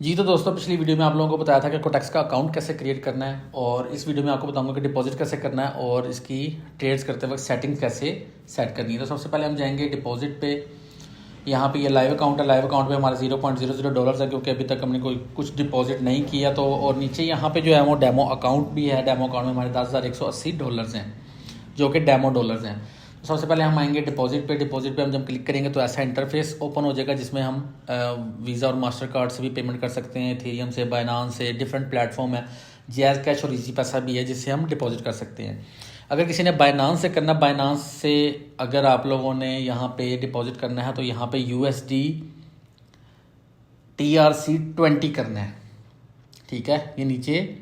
जी तो दोस्तों, पिछली वीडियो में आप लोगों को बताया था कि कोटेक्स का अकाउंट कैसे क्रिएट करना है, और इस वीडियो में आपको बताऊंगा कि डिपॉजिट कैसे करना है और इसकी ट्रेड्स करते वक्त सेटिंग्स कैसे सेट करनी है। तो सबसे पहले हम जाएंगे डिपॉजिट पे। यहाँ पे ये लाइव अकाउंट है। लाइव अकाउंट पे हमारे $0.00 है, क्योंकि अभी तक हमने कोई कुछ डिपॉजिट नहीं किया। तो और नीचे यहाँ पे जो है वो डेमो अकाउंट भी है। डेमो अकाउंट में हमारे $10,180 हैं, जो कि डेमो डॉलर्स हैं। तो सबसे पहले हम आएंगे डिपॉजिट पे। डिपॉजिट पे हम जब क्लिक करेंगे तो ऐसा इंटरफेस ओपन हो जाएगा, जिसमें हम वीज़ा और मास्टर कार्ड से भी पेमेंट कर सकते हैं, एथेरियम से, बाइनांस से, डिफरेंट प्लेटफॉर्म है। जैज़ कैश और इजी पैसा भी है जिससे हम डिपॉजिट कर सकते हैं। अगर किसी ने बाइनांस से करना, बाइनांस से अगर आप लोगों ने यहाँ पे डिपॉजिट करना है तो यहाँ पे USD TRC20 करना है। ठीक है, ये नीचे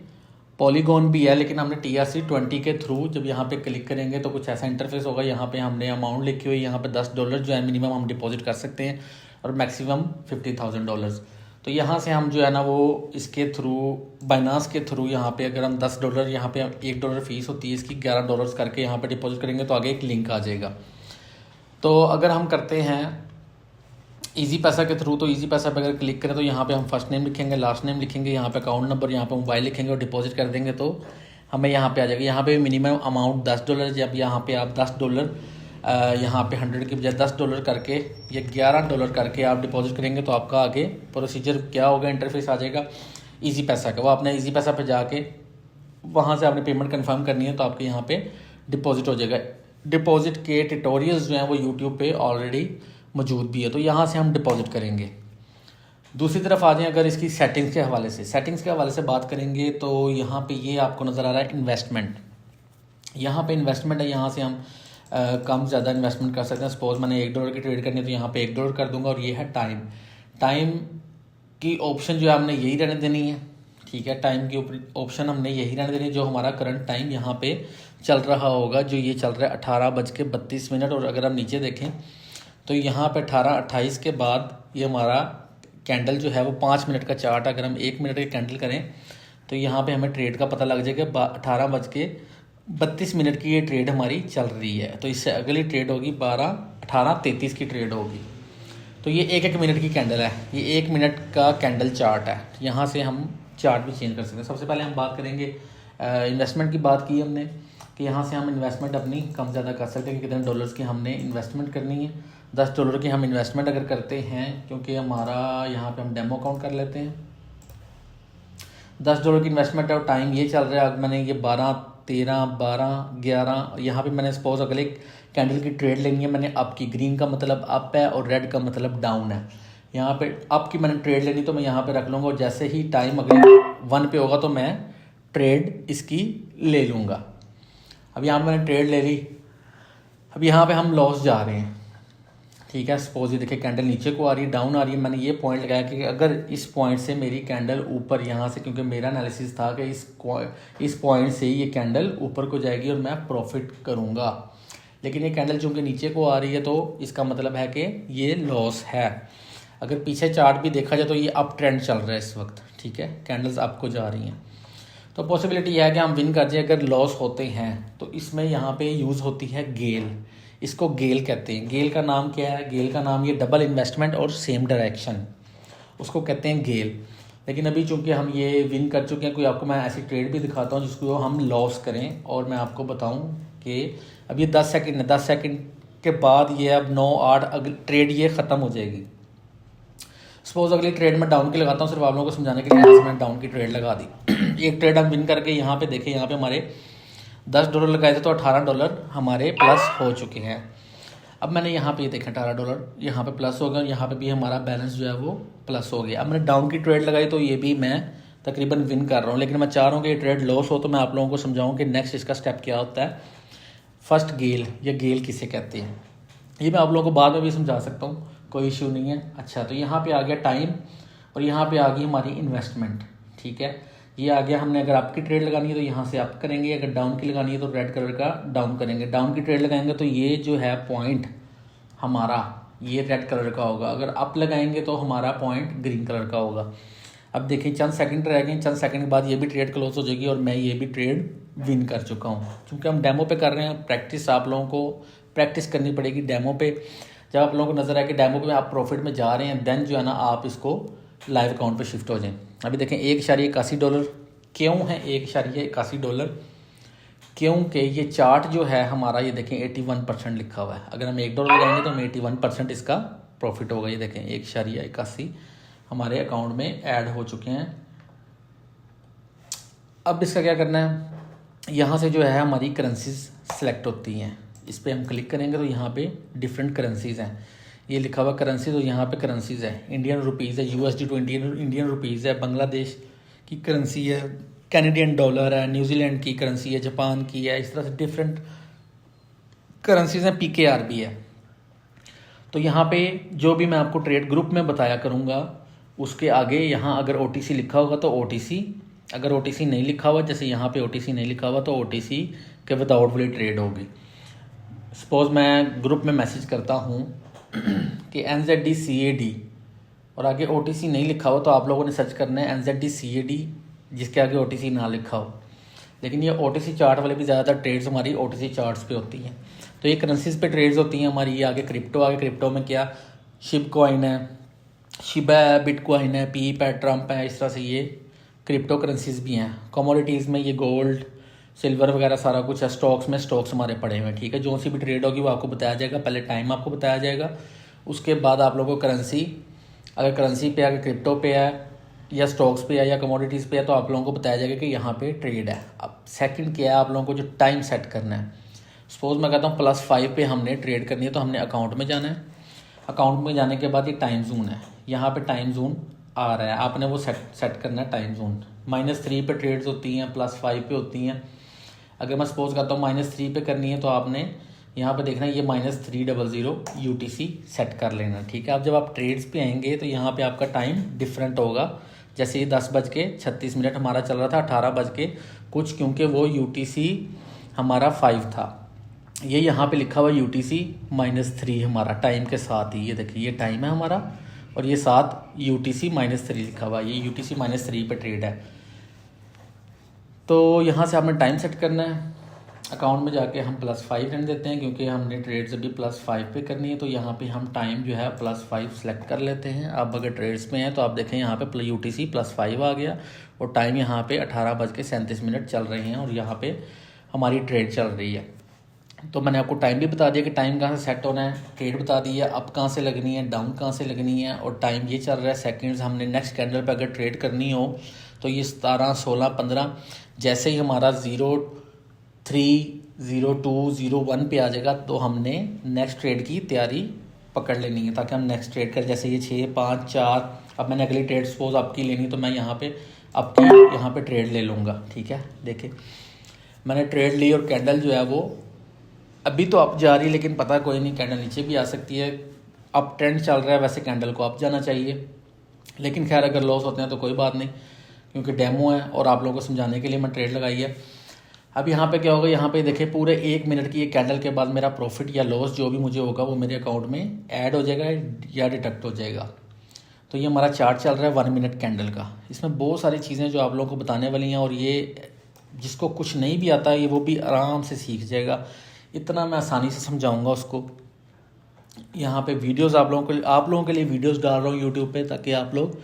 पॉलीगॉन भी है, लेकिन हमने TRC20 के थ्रू जब यहाँ पे क्लिक करेंगे तो कुछ ऐसा इंटरफेस होगा। यहाँ पे हमने अमाउंट लिखी हुई, यहाँ पे $10 जो है मिनिमम हम डिपॉजिट कर सकते हैं, और मैक्सिमम $50,000। तो यहाँ से हम जो है ना वो इसके थ्रू, बाइनांस के थ्रू, यहाँ पे अगर हम $10, यहाँ पे $1 फीस होती है इसकी, $11 करके यहाँ पे डिपॉजिट करेंगे तो आगे एक लिंक आ जाएगा। तो अगर हम करते हैं इजी पैसा के थ्रू, तो इजी पैसा पे अगर क्लिक करें तो यहाँ पे हम फर्स्ट नेम लिखेंगे, लास्ट नेम लिखेंगे, यहाँ पे अकाउंट नंबर, यहाँ पे मोबाइल लिखेंगे और डिपॉजिट कर देंगे तो हमें यहाँ पे आ जाएगा। यहाँ पे मिनिमम अमाउंट $10, जब यहाँ पे आप $10 यहाँ पे 100 के बजाय $10 करके या $11 करके आप डिपॉजिट करेंगे तो आपका आगे प्रोसीजर क्या होगा, इंटरफेस आ जाएगा ईजी पैसा का। वो आपने ईजी पैसा पे जाके वहाँ से आपने पेमेंट कन्फर्म करनी है तो आपके यहाँ पे डिपॉजिट हो जाएगा। डिपॉजिट के ट्यूटोरियल्स जो हैं वो यूट्यूब पे ऑलरेडी मौजूद भी है, तो यहाँ से हम डिपॉजिट करेंगे। दूसरी तरफ आ जाएं, अगर इसकी सेटिंग्स के हवाले से बात करेंगे तो यहाँ पे ये आपको नज़र आ रहा है इन्वेस्टमेंट। यहाँ पे इन्वेस्टमेंट है, यहाँ से हम कम ज़्यादा इन्वेस्टमेंट कर सकते हैं। सपोज मैंने $1 की ट्रेड करनी है तो यहाँ पे $1 कर दूंगा। और ये है टाइम की ऑप्शन जो है हमने यही रहने देनी है। ठीक है, टाइम की ऑप्शन हमने यही रहने देनी है जो हमारा करंट टाइम यहाँ पे चल रहा होगा, जो ये चल रहा है 18:32। और अगर हम नीचे देखें तो यहाँ पे 18:28 के बाद ये हमारा कैंडल जो है वो 5 मिनट का चार्ट। अगर हम 1 मिनट के कैंडल करें तो यहाँ पे हमें ट्रेड का पता लग जाएगा। 18:32 की ये ट्रेड हमारी चल रही है। तो इससे अगली ट्रेड होगी 18:33 की ट्रेड होगी। तो ये 1-1 मिनट की कैंडल है, ये 1 मिनट का कैंडल चार्ट है। यहाँ से हम चार्ट भी चेंज कर सकते हैं। सबसे पहले हम बात करेंगे इन्वेस्टमेंट की। बात की हमने कि यहाँ से हम इन्वेस्टमेंट अपनी कम ज़्यादा कर सकते हैं कि कितने डॉलर्स की हमने इन्वेस्टमेंट करनी है। $10 की हम इन्वेस्टमेंट अगर करते हैं, क्योंकि हमारा यहाँ पे हम डेमो अकाउंट कर लेते हैं। $10 की इन्वेस्टमेंट है और टाइम ये चल रहा है। अब मैंने ये 12, 13, 12, 11, यहाँ पे मैंने सपोज अगले कैंडल की ट्रेड लेनी है। मैंने अप की, ग्रीन का मतलब अप है और रेड का मतलब डाउन है। यहाँ पे अप की मैंने ट्रेड लेनी तो मैं यहाँ पे रख लूँगा, और जैसे ही टाइम अगले 1 पे होगा तो मैं ट्रेड इसकी ले लूँगा। अब यहाँ पर मैंने ट्रेड ले ली। अब यहाँ पे हम लॉस जा रहे हैं। ठीक है, सपोज ये देखिए कैंडल नीचे को आ रही है, डाउन आ रही है। मैंने ये पॉइंट लगाया कि अगर इस पॉइंट से मेरी कैंडल ऊपर, यहाँ से, क्योंकि मेरा एनालिसिस था कि इस पॉइंट से ये कैंडल ऊपर को जाएगी और मैं प्रॉफिट करूँगा। लेकिन ये कैंडल चूँकि नीचे को आ रही है तो इसका मतलब है कि ये लॉस है। अगर पीछे चार्ट भी देखा जाए तो ये अप ट्रेंड चल रहा है इस वक्त। ठीक है, कैंडल्स अप को जा रही हैं, तो पॉसिबिलिटी यह है कि हम विन कर जाए। अगर लॉस होते हैं तो इसमें यहाँ पे यूज़ होती है गेल। इसको गेल कहते हैं। गेल का नाम क्या है? गेल का नाम ये डबल इन्वेस्टमेंट और सेम डायरेक्शन, उसको कहते हैं गेल। लेकिन अभी चूंकि हम ये विन कर चुके हैं, कोई आपको मैं ऐसी ट्रेड भी दिखाता हूँ जिसको हम लॉस करें, और मैं आपको बताऊँ कि अब ये 10 सेकंड है। 10 सेकंड के बाद ये अब 9-8 अगली ट्रेड ये ख़त्म हो जाएगी। सपोज अगली ट्रेड में डाउन की लगाता हूँ, सिर्फ आप लोगों को समझाने के लिए। यहाँ से मैंने डाउन की ट्रेड लगा दी। एक ट्रेड हम विन करके यहाँ पे देखें, यहाँ पे हमारे $10 लगाए थे तो $18 हमारे प्लस हो चुके हैं। अब मैंने यहाँ पे ये देखा $18 यहाँ पे प्लस हो गया, और यहाँ पे भी हमारा बैलेंस जो है वो प्लस हो गया। अब मैंने डाउन की ट्रेड लगाई तो ये भी मैं तकरीबन विन कर रहा हूँ। लेकिन मैं चाह रहा हूँ कि ये ट्रेड लॉस हो, तो मैं आप लोगों को समझाऊँ कि नेक्स्ट इसका स्टेप क्या होता है। फर्स्ट गेल, या गेल किसे कहते हैं, ये मैं आप लोगों को बाद में भी समझा सकता हूँ, कोई इशू नहीं है। अच्छा, तो यहाँ पे आ गया टाइम, और यहाँ पे आ गई हमारी इन्वेस्टमेंट। ठीक है, ये आ गया। हमने अगर अप की ट्रेड लगानी है तो यहाँ से अप करेंगे, अगर डाउन की लगानी है तो रेड कलर का डाउन करेंगे। डाउन की ट्रेड लगाएंगे तो ये जो है पॉइंट हमारा ये रेड कलर का होगा। अगर अप लगाएंगे तो हमारा पॉइंट ग्रीन कलर का होगा। अब देखिए चंद सेकंड रह गए, चंद सेकंड के बाद ये भी ट्रेड क्लोज हो जाएगी और मैं ये भी ट्रेड विन कर चुका हूँ। क्योंकि हम डेमो पे कर रहे हैं, प्रैक्टिस आप लोगों को प्रैक्टिस करनी पड़ेगी डेमो पे। जब आप लोगों को नज़र आए कि डेमो पे आप प्रॉफिट में जा रहे हैं, देन जो है ना आप इसको लाइव अकाउंट पे शिफ्ट हो जाएं। अभी देखें $1.81 क्यों है $1.81, क्योंकि ये चार्ट जो है हमारा, ये देखें 81% लिखा हुआ है। अगर हम $1 लगाएंगे तो हमें 81% इसका प्रॉफिट होगा। ये देखें 1.81 हमारे अकाउंट में ऐड हो चुके हैं। अब इसका क्या करना है, यहाँ से जो है हमारी करेंसीज सेलेक्ट होती हैं। इस पर हम क्लिक करेंगे तो यहाँ पे डिफरेंट करेंसीज़ हैं, ये लिखा हुआ करेंसी, तो यहाँ पे करेंसीज़ है, इंडियन रुपीज़ है, USD टू इंडियन रुपीज़ है, बांग्लादेश की करेंसी है, कैनेडियन डॉलर है, न्यूजीलैंड की करेंसी है, जापान की है, इस तरह से डिफरेंट करेंसीज हैं, PKR भी है। तो यहाँ पे जो भी मैं आपको ट्रेड ग्रुप में बताया करूँगा उसके आगे यहाँ अगर OTC लिखा होगा तो OTC, अगर OTC नहीं लिखा हुआ, जैसे यहाँ पे OTC नहीं लिखा हुआ तो OTC के विदाउट वाली ट्रेड होगी। सपोज मैं ग्रुप में मैसेज करता हूँ कि NZD CAD और आगे OTC नहीं लिखा हो तो आप लोगों ने सर्च करना है NZD CAD जिसके आगे OTC ना लिखा हो। लेकिन ये OTC चार्ट वाले भी ज़्यादातर ट्रेड्स हमारी OTC चार्ट्स पे होती हैं। तो ये करेंसीज पे ट्रेड्स होती हैं हमारी। ये आगे क्रिप्टो में क्या शिब कॉइन है, शिबा है, बिटकॉइन है, पी पैट ट्रम्प है, इस तरह से ये क्रिप्टो करेंसीज भी हैं। कमोडिटीज़ में ये गोल्ड सिल्वर वगैरह सारा कुछ है। स्टॉक्स में स्टॉक्स हमारे पड़े हुए हैं, ठीक है। जो सी भी ट्रेड होगी वो आपको बताया जाएगा, पहले टाइम आपको बताया जाएगा, उसके बाद आप लोगों को करेंसी, अगर करेंसी पे अगर क्रिप्टो पे है या स्टॉक्स पे है या कमोडिटीज़ पे है तो आप लोगों को बताया जाएगा कि यहाँ पे ट्रेड है। अब सेकंड क्या है, आप लोगों को जो टाइम सेट करना है। सपोज मैं कहता हूँ +5 पे हमने ट्रेड करनी है तो हमने अकाउंट में जाना है। अकाउंट में जाने के बाद ये टाइम जोन है, यहाँ पे टाइम जोन आ रहा है, आपने वो सेट करना है टाइम जोन। -3 पे ट्रेड्स होती हैं, +5 पे होती हैं। अगर मैं सपोज करता हूँ -3 पे करनी है तो आपने यहाँ पे देखना है ये -300 UTC सेट कर लेना, ठीक है। अब जब आप ट्रेड्स पे आएंगे तो यहाँ पे आपका टाइम डिफरेंट होगा। जैसे ये 10:36 हमारा चल रहा था 18 बज के कुछ, क्योंकि वो UTC हमारा 5 था। ये यहाँ पे लिखा हुआ UTC -3 हमारा टाइम के साथ ही, ये देखिए ये टाइम है हमारा और ये साथ UTC -3 लिखा हुआ, ये UTC -3 पे ट्रेड है। तो यहाँ से आपने टाइम सेट करना है। अकाउंट में जाके हम +5 रहने देते हैं क्योंकि हमने ट्रेड्स अभी +5 पे करनी है। तो यहाँ पे हम टाइम जो है +5 सेलेक्ट कर लेते हैं। अब अगर ट्रेड्स में है तो आप देखें यहाँ पे UTC +5 आ गया और टाइम यहाँ पे 18:37 चल रहे हैं और यहाँ पे हमारी ट्रेड चल रही है। तो मैंने आपको टाइम भी बता दिया कि टाइम कहाँ से सेट होना है, ट्रेड बता दी है, अप कहाँ से लगनी है, डाउन कहाँ से लगनी है, और टाइम ये चल रहा है सेकंड्स। हमने नेक्स्ट कैंडल पे अगर ट्रेड करनी हो तो ये 17, 16, 15 जैसे ही हमारा 03, 02, 01 पे आ जाएगा तो हमने नेक्स्ट ट्रेड की तैयारी पकड़ लेनी है ताकि हम नेक्स्ट ट्रेड कर, जैसे ये 6, 5, 4, अब मैंने अगली ट्रेड सपोज आपकी लेनी तो मैं यहाँ पे आपकी यहाँ पे ट्रेड ले लूँगा, ठीक है। देखिए मैंने ट्रेड ली और कैंडल जो है वो अभी तो अप जा रही है, लेकिन पता कोई नहीं कैंडल नीचे भी आ सकती है। अप ट्रेंड चल रहा है, वैसे कैंडल को अप जाना चाहिए, लेकिन खैर अगर लॉस होते हैं तो कोई बात नहीं क्योंकि डेमो है और आप लोगों को समझाने के लिए मैं ट्रेड लगाई है। अब यहाँ पे क्या होगा, यहाँ पे देखिए पूरे 1 मिनट की ये कैंडल के बाद मेरा प्रॉफिट या लॉस जो भी मुझे होगा वो मेरे अकाउंट में ऐड हो जाएगा या डिडक्ट हो जाएगा। तो ये हमारा चार्ट चल रहा है 1 मिनट कैंडल का। इसमें बहुत सारी चीज़ें जो आप लोगों को बताने वाली हैं और ये जिसको कुछ नहीं भी आता है ये वो भी आराम से सीख जाएगा। इतना मैं आसानी से समझाऊंगा उसको। यहाँ पे वीडियोस आप लोगों के लिए वीडियोस डाल रहा हूँ यूट्यूब पे ताकि आप लोग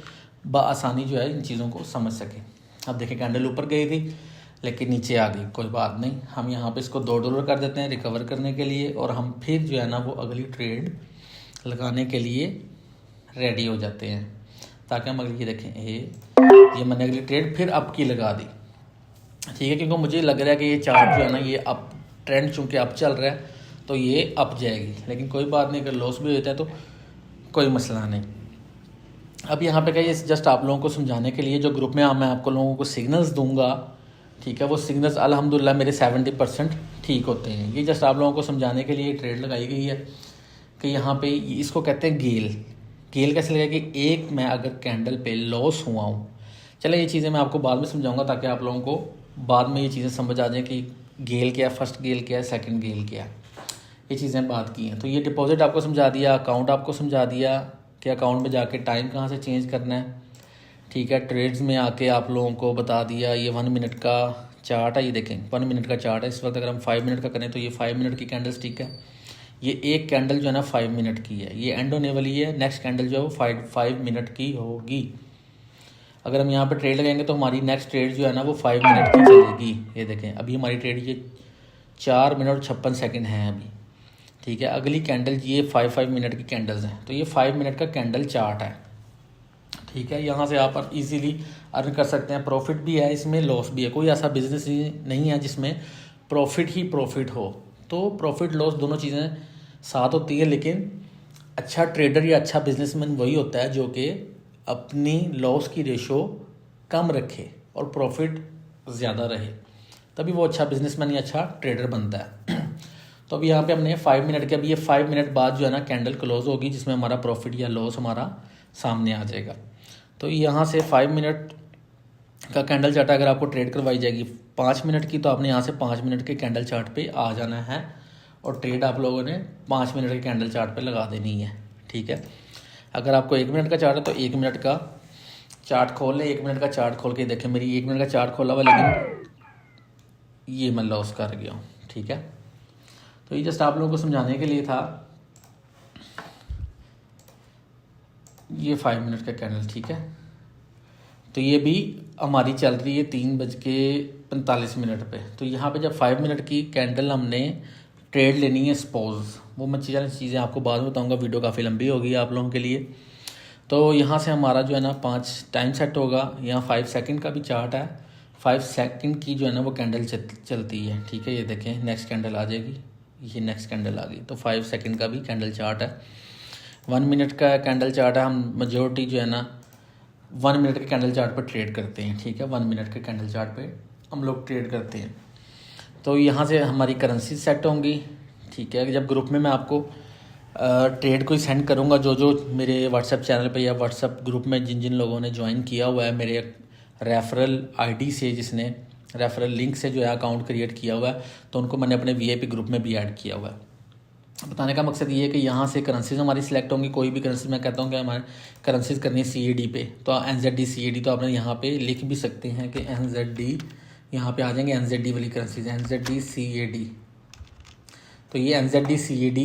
बआसानी जो है इन चीज़ों को समझ सकें। अब देखिए कैंडल ऊपर गई थी लेकिन नीचे आ गई, कोई बात नहीं, हम यहाँ पे इसको $2 कर देते हैं रिकवर करने के लिए और हम फिर जो है ना वो अगली ट्रेड लगाने के लिए रेडी हो जाते हैं ताकि हम अगली, ये देखें ये मैंने अगली ट्रेड फिर अप की लगा दी, ठीक है, क्योंकि मुझे लग रहा है कि ये चार्ट जो है ना ये अप ट्रेंड चूँकि अप चल रहा है तो ये अप जाएगी, लेकिन कोई बात नहीं, अगर लॉस भी होता है तो कोई मसला नहीं। अब यहाँ पे क्या, ये जस्ट आप लोगों को समझाने के लिए जो ग्रुप में मैं आपको लोगों को सिग्नल्स दूंगा, ठीक है, वो सिग्नल्स अल्हम्दुलिल्लाह मेरे 70% ठीक होते हैं। ये जस्ट आप लोगों को समझाने के लिए ट्रेड लगाई गई है कि यहाँ पे इसको कहते हैं गेल कैसे लगेगा कि एक मैं अगर कैंडल पे लॉस हुआ हूँ, चले ये चीज़ें मैं आपको बाद में समझाऊंगा ताकि आप लोगों को बाद में ये चीज़ें समझ आ जाए कि गेल क्या है, फर्स्ट गेल क्या है, सेकंड गेल क्या है, ये चीज़ें बात की हैं। तो ये डिपॉजिट आपको समझा दिया, अकाउंट आपको समझा दिया कि अकाउंट में जाके टाइम कहाँ से चेंज करना है, ठीक है। ट्रेड्स में आके आप लोगों को बता दिया, ये 1 मिनट का चार्ट है, ये देखें 1 मिनट का चार्ट है इस वक्त। अगर हम 5 मिनट का करें तो ये 5 मिनट की कैंडल स्टिक है, ये एक कैंडल जो है ना 5 मिनट की है, ये एंड होने वाली है, नेक्स्ट कैंडल जो है वो 5 मिनट की होगी। अगर हम यहाँ पे ट्रेड लगाएंगे तो हमारी नेक्स्ट ट्रेड जो है ना वो 5 मिनट की चलेगी। ये देखें अभी हमारी ट्रेड ये 4 मिनट और 56 सेकेंड हैं अभी, ठीक है। अगली कैंडल ये 5 मिनट की कैंडल्स हैं, तो ये 5 मिनट का कैंडल चार्ट है, ठीक है। यहाँ से आप इजीली अर्न कर सकते हैं, प्रॉफिट भी है इसमें, लॉस भी है। कोई ऐसा बिजनेस नहीं है जिसमें प्रॉफिट ही प्रॉफिट हो, तो प्रॉफिट लॉस दोनों चीज़ें साथ होती है। लेकिन अच्छा ट्रेडर या अच्छा बिजनेसमैन वही होता है जो कि अपनी लॉस की रेशो कम रखे और प्रॉफिट ज़्यादा रहे, तभी वो अच्छा बिजनेसमैन या अच्छा ट्रेडर बनता है। तो अभी यहाँ पे हमने 5 मिनट के, अभी ये 5 मिनट बाद जो है ना कैंडल क्लोज होगी, जिसमें हमारा प्रॉफिट या लॉस हमारा सामने आ जाएगा। तो यहाँ से 5 मिनट का कैंडल चार्ट अगर आपको ट्रेड करवाई जाएगी 5 मिनट की, तो आपने यहाँ से 5 मिनट के कैंडल चार्ट पे आ जाना है और ट्रेड आप लोगों ने 5 मिनट के कैंडल चार्ट पे लगा देनी है, ठीक है। अगर आपको 1 मिनट का चार्ट है तो 1 मिनट का चार्ट खोल लें। 1 मिनट का चार्ट खोल के देखें, मेरी 1 मिनट का चार्ट खोला हुआ, लेकिन ये मैं लॉस कर गया हूँ, ठीक है। तो ये जस्ट आप लोगों को समझाने के लिए था। ये 5 मिनट का कैंडल, ठीक है। तो ये भी हमारी चल रही है 3:45 पे। तो यहाँ पे जब 5 मिनट की कैंडल हमने ट्रेड लेनी है सपोज, वो मैं चीज़ें आपको बाद में बताऊँगा, वीडियो काफ़ी लंबी होगी आप लोगों के लिए। तो यहाँ से हमारा जो है ना 5 टाइम सेट होगा, यहाँ 5 सेकंड का भी चार्ट है, 5 सेकंड की जो है ना वो कैंडल चलती है, ठीक है। ये देखें नेक्स्ट कैंडल आ जाएगी, ये नेक्स्ट कैंडल आ गई, तो 5 सेकंड का भी कैंडल चार्ट है। 1 मिनट का कैंडल चार्ट है, हम मेजोरिटी जो है ना 1 मिनट के कैंडल चार्ट पर ट्रेड करते हैं, ठीक है। 1 मिनट के कैंडल चार्ट पे हम लोग ट्रेड करते हैं। तो यहाँ से हमारी करेंसी सेट होंगी, ठीक है। जब ग्रुप में मैं आपको ट्रेड को ही सेंड करूँगा, जो मेरे व्हाट्सएप चैनल पे या व्हाट्सएप ग्रुप में जिन लोगों ने ज्वाइन किया हुआ है मेरे रेफरल आईडी से, जिसने रेफरल लिंक से जो है अकाउंट क्रिएट किया हुआ है, तो उनको मैंने अपने वीआईपी ग्रुप में भी ऐड किया हुआ है। बताने का मकसद ये है कि यहाँ से करेंसीज हमारी सिलेक्ट होंगी। कोई भी करेंसी, मैं कहता हूँ कि हमारे करेंसीज करनी है CAD पे, तो NZD CAD, तो आपने यहाँ पे लिख भी सकते हैं कि NZD, यहाँ पे आ जाएंगे NZD वाली करेंसीज, NZD CAD। तो ये NZD CAD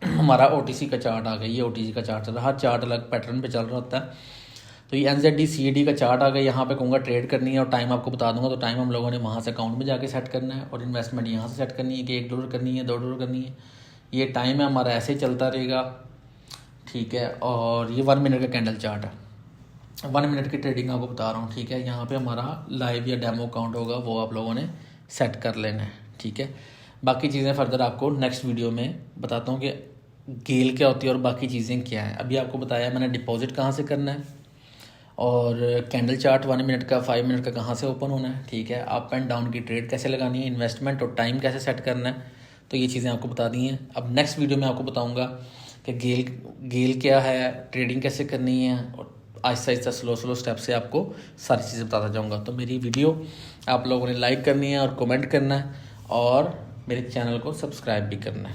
हमारा OTC का चार्ट आ गया, ये OTC का चार्ट चल रहा है, हर चार्ट अलग पैटर्न पे चल रहा होता है। तो ये NZD CAD का चार्ट आ गया, यहाँ पे कहूँगा ट्रेड करनी है और टाइम आपको बता दूंगा। तो टाइम हम लोगों ने वहाँ से अकाउंट में जाके सेट करना है और इन्वेस्टमेंट यहाँ से सेट करनी है कि $1 करनी है, $2 करनी है। ये टाइम है हमारा, ऐसे ही चलता रहेगा, ठीक है। और ये 1 मिनट का कैंडल चार्ट है, 1 मिनट की ट्रेडिंग आपको बता रहा हूँ, ठीक है। यहाँ पे हमारा लाइव या डेमो अकाउंट होगा, वो आप लोगों ने सेट कर लेना है, ठीक है। बाकी चीज़ें फर्दर आपको नेक्स्ट वीडियो में बताता हूँ कि गेल क्या होती है और बाकी चीज़ें क्या हैं। अभी आपको बताया मैंने डिपॉजिट कहाँ से करना है और कैंडल चार्ट 1 मिनट का 5 मिनट का कहाँ से ओपन होना है, ठीक है। अप एंड डाउन की ट्रेड कैसे लगानी है, इन्वेस्टमेंट और टाइम कैसे सेट करना है, तो ये चीज़ें आपको बता दी हैं। अब नेक्स्ट वीडियो में आपको बताऊंगा कि गेल क्या है, ट्रेडिंग कैसे करनी है, और आहिस्ता आहिस्ता स्लो स्टेप से आपको सारी चीज़ें बताता जाऊंगा। तो मेरी वीडियो आप लोगों ने लाइक करनी है और कमेंट करना है और मेरे चैनल को सब्सक्राइब भी करना है।